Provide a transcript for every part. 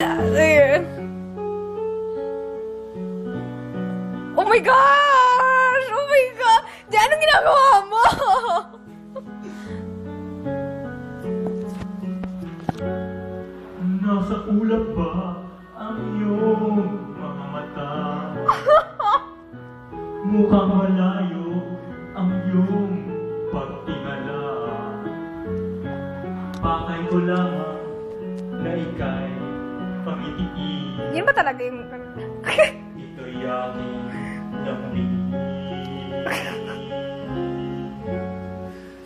Sige. Oh my gosh! Oh my God! Diyan, anong ginagawa mo? Nasa ulap ba ang iyong mga mata? Mukhang malayo ang iyong pagtingala. Pakay ko lamang na ika'y pangitiis. Yan ba talaga yung... Ito'y aking lamig.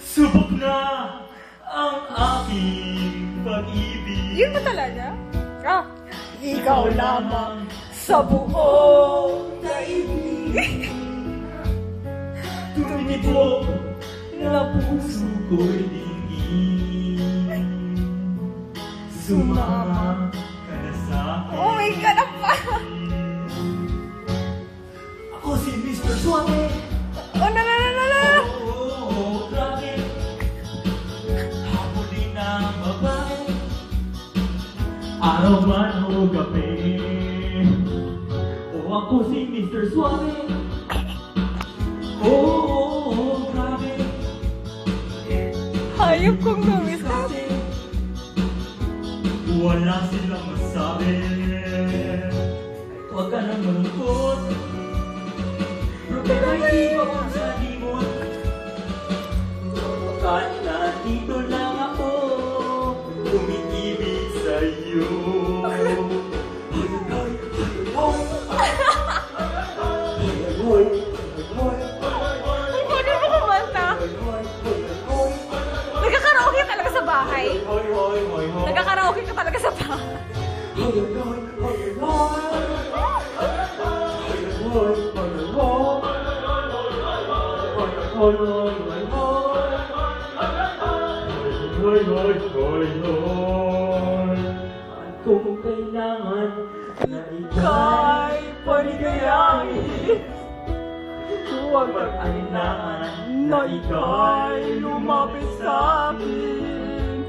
Subok na ang aking pag-ibig. Yun ba talaga? Ah, ikaw lamang sa buong daigdig. Tumitibok na puso ko'y dingin. Sumama ka na sa akin. Oh my God, apa? Ako si Mr. Suave. Oh, no, no, no, no, no. Oh, grabe. Hapon din ang babae. Araw man o gabi. Oh, ako si Mr. Suave. Oh, grabe. Hayop kong numis ka. Wala silang masabi. Huwag ka nang malungkot. Pero hindi ko sa limot. Kahit nandito lang ako, umiibig sa'yo. Ang kunin mo kumanta. Nagkakaraoke ka talaga sa bahay. Nagkakaraoke ka talaga sa bahay. Kung kailangan na Kay panigayahin. huwag mag-alinlangan Na ika'y lumapit sa akin.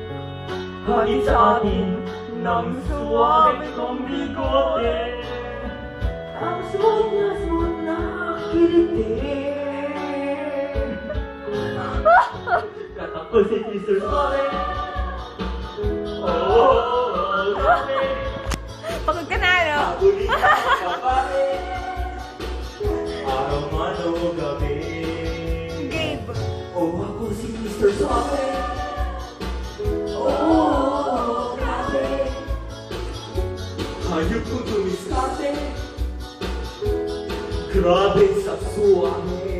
Hangin sa atin ng suwabe kong bigote. Ang smooth na kiliti. Katakot si Mr. Suave. Oh, grabe. Pagod ka na, no? Habulin ang babae. Araw man o gabi. Gabe. Oh, ako si Mr. Suave. Oh, grabe. Hayop kong tumiskate. Grabe sa suwabe.